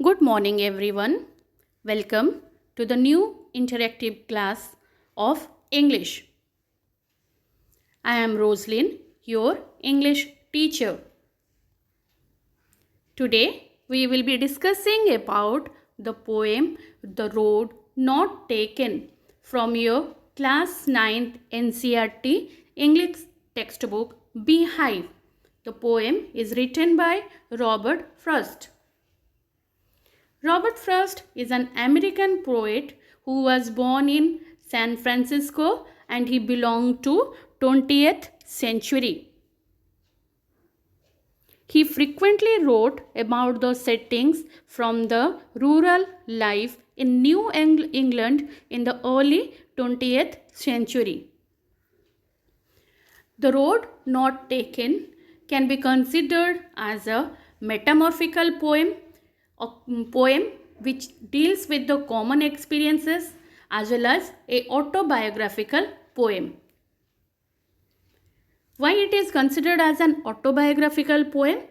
Good morning, everyone. Welcome to the new interactive class of English. I am Roslyn, your English teacher. Today, we will be discussing about the poem The Road Not Taken from your class 9th NCERT English textbook Beehive. The poem is written by Robert Frost. Robert Frost is an American poet who was born in San Francisco and he belonged to 20th century. He frequently wrote about the settings from the rural life in New England in the early 20th century. The Road Not Taken can be considered as a metamorphical poem, a poem which deals with the common experiences as well as a autobiographical poem. Why it is considered as an autobiographical poem?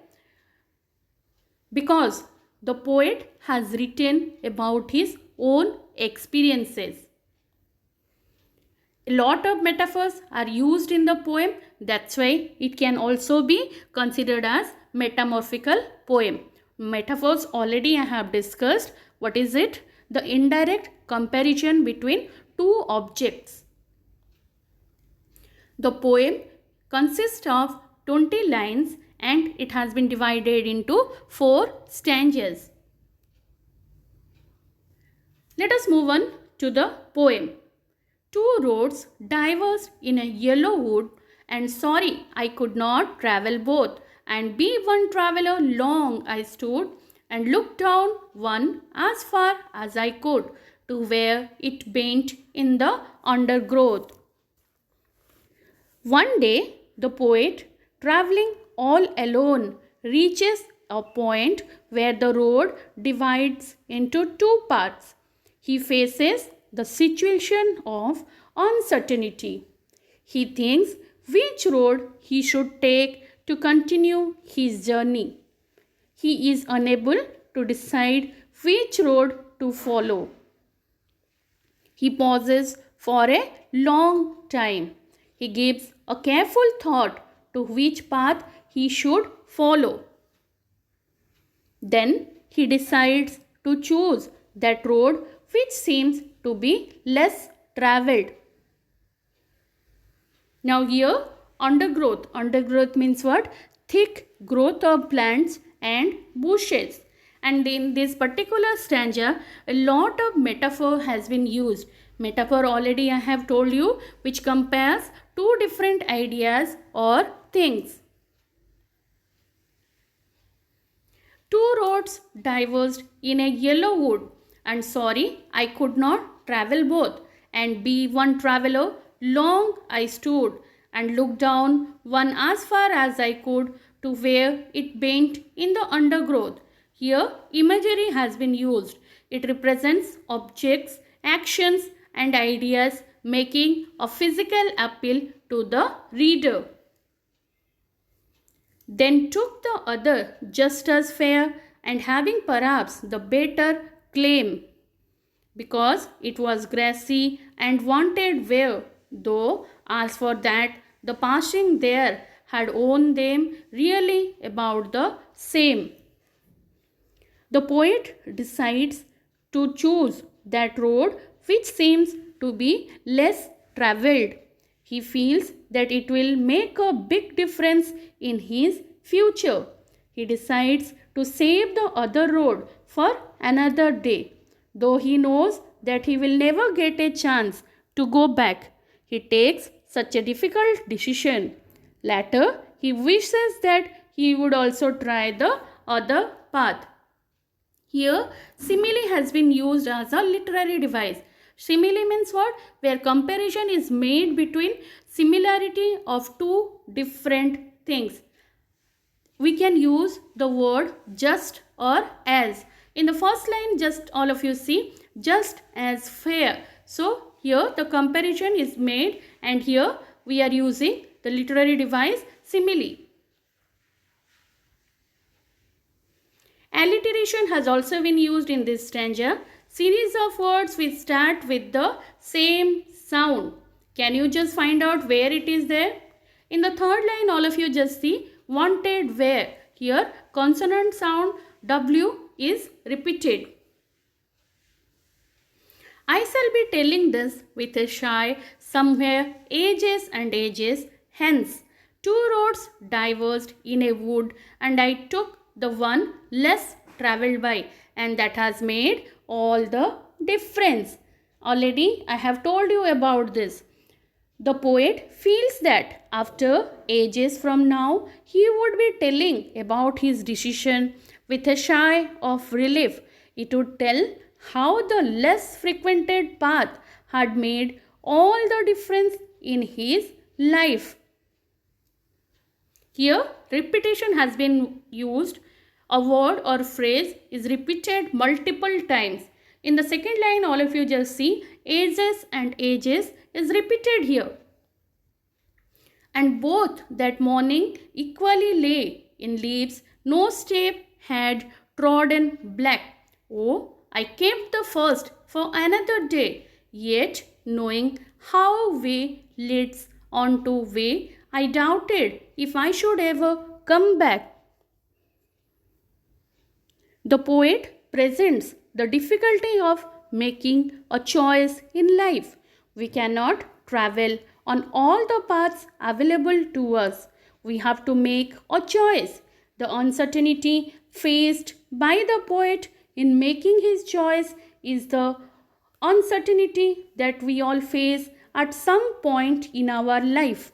Because the poet has written about his own experiences. A lot of metaphors are used in the poem, that's why it can also be considered as metamorphical poem. Metaphors already I have discussed. What is it? The indirect comparison between two objects. The poem consists of 20 lines and it has been divided into 4 stanzas. Let us move on to the poem. Two roads diverged in a yellow wood, and sorry I could not travel both. And be one traveller long I stood, and looked down one as far as I could, to where it bent in the undergrowth. One day the poet, travelling all alone, reaches a point where the road divides into two parts. He faces the situation of uncertainty. He thinks which road he should take to continue his journey. He is unable to decide which road to follow. He pauses for a long time. He gives a careful thought to which path he should follow. Then he decides to choose that road which seems to be less travelled. Now here undergrowth. Undergrowth means what? Thick growth of plants and bushes. And in this particular stanza, a lot of metaphor has been used. Metaphor already I have told you, which compares two different ideas or things. Two roads diverged in a yellow wood, and sorry I could not travel both. And be one traveller long I stood, and looked down one as far as I could, to where it bent in the undergrowth. Here imagery has been used. It represents objects, actions and ideas, making a physical appeal to the reader. Then took the other just as fair, and having perhaps the better claim, because it was grassy and wanted wear, though as for that the passing there had owned them really about the same. The poet decides to choose that road which seems to be less travelled. He feels that it will make a big difference in his future. He decides to save the other road for another day, though he knows that he will never get a chance to go back. He takes such a difficult decision. Later, he wishes that he would also try the other path. Here, simile has been used as a literary device. Simile means what? Where comparison is made between similarity of two different things. We can use the word just or as. In the first line, just all of you see, just as fair. So, here the comparison is made, and here we are using the literary device simile. Alliteration has also been used in this stanza. Series of words which start with the same sound. Can you just find out where it is there? In the third line, all of you just see wanted where. Here, consonant sound W is repeated. I shall be telling this with a shy somewhere ages and ages hence. Two roads diverged in a wood and I took the one less travelled by, and that has made all the difference. Already I have told you about this. The poet feels that after ages from now, he would be telling about his decision with a sigh of relief. It would tell how the less frequented path had made all the difference in his life. Here, repetition has been used. A word or phrase is repeated multiple times. In the second line, all of you just see ages and ages is repeated here. And both that morning equally lay in leaves, no step had trodden black. Oh, I kept the first for another day, yet knowing how way leads on to way, I doubted if I should ever come back. The poet presents the difficulty of making a choice in life. We cannot travel on all the paths available to us. We have to make a choice. The uncertainty faced by the poet in making his choice is the uncertainty that we all face at some point in our life.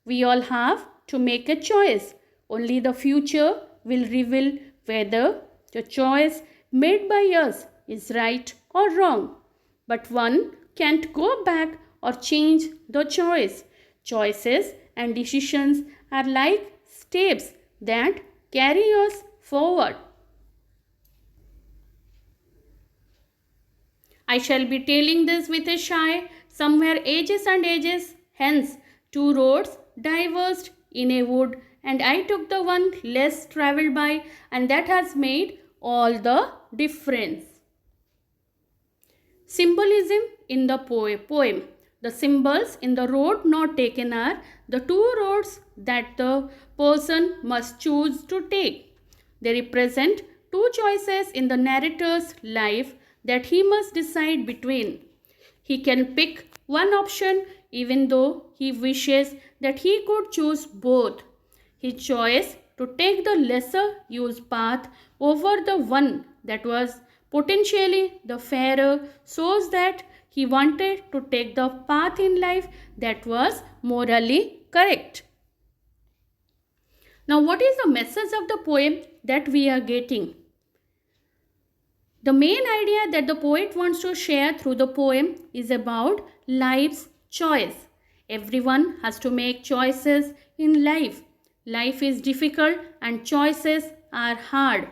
We all have to make a choice. Only the future will reveal whether the choice made by us is right or wrong. But one can't go back or change the choice. Choices and decisions are like steps that carry us forward. I shall be telling this with a shy somewhere ages and ages hence. Two roads diverged in a wood and I took the one less travelled by, and that has made all the difference. Symbolism in the poem. The symbols in the road not taken are the two roads that the person must choose to take. They represent two choices in the narrator's life that he must decide between. He can pick one option even though he wishes that he could choose both. His choice to take the lesser used path over the one that was potentially the fairer shows that he wanted to take the path in life that was morally correct. Now, what is the message of the poem that we are getting? The main idea that the poet wants to share through the poem is about life's choice. Everyone has to make choices in life. Life is difficult and choices are hard.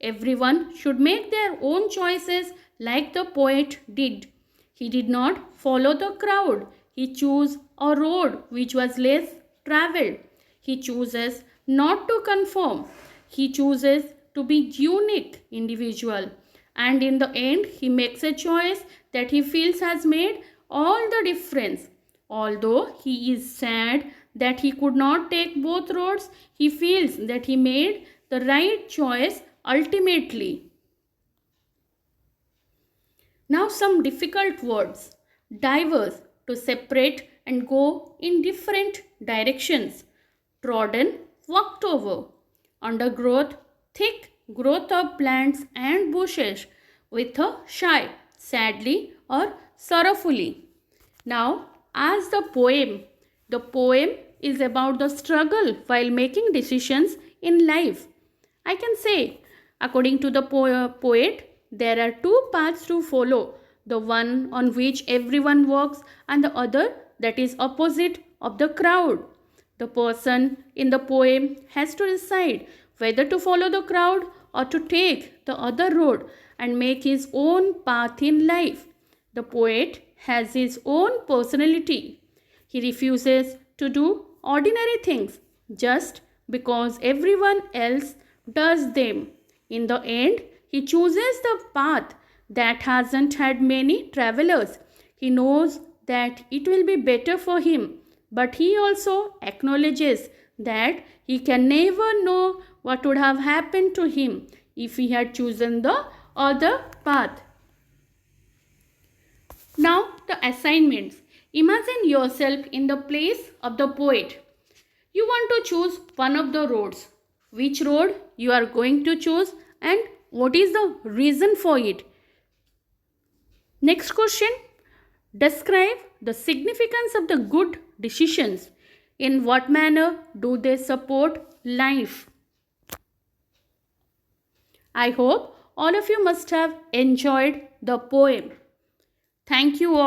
Everyone should make their own choices like the poet did. He did not follow the crowd. He chose a road which was less traveled. He chooses not to conform. He chooses to be unique individual. And in the end, he makes a choice that he feels has made all the difference. Although he is sad that he could not take both roads, he feels that he made the right choice ultimately. Now some difficult words. Diverse, to separate and go in different directions. Trodden, walked over. Undergrowth, thick growth of plants and bushes with a shy, sadly or sorrowfully. Now, as the poem is about the struggle while making decisions in life. I can say, according to the poet, there are two paths to follow, the one on which everyone walks and the other that is opposite of the crowd. The person in the poem has to decide whether to follow the crowd or to take the other road and make his own path in life. The poet has his own personality. He refuses to do ordinary things just because everyone else does them. In the end, he chooses the path that hasn't had many travelers. He knows that it will be better for him, but he also acknowledges that he can never know what would have happened to him if he had chosen the other path. Now, the assignments. Imagine yourself in the place of the poet. You want to choose one of the roads. Which road you are going to choose and what is the reason for it? Next question. Describe the significance of the good decisions. In what manner do they support life? I hope all of you must have enjoyed the poem. Thank you all.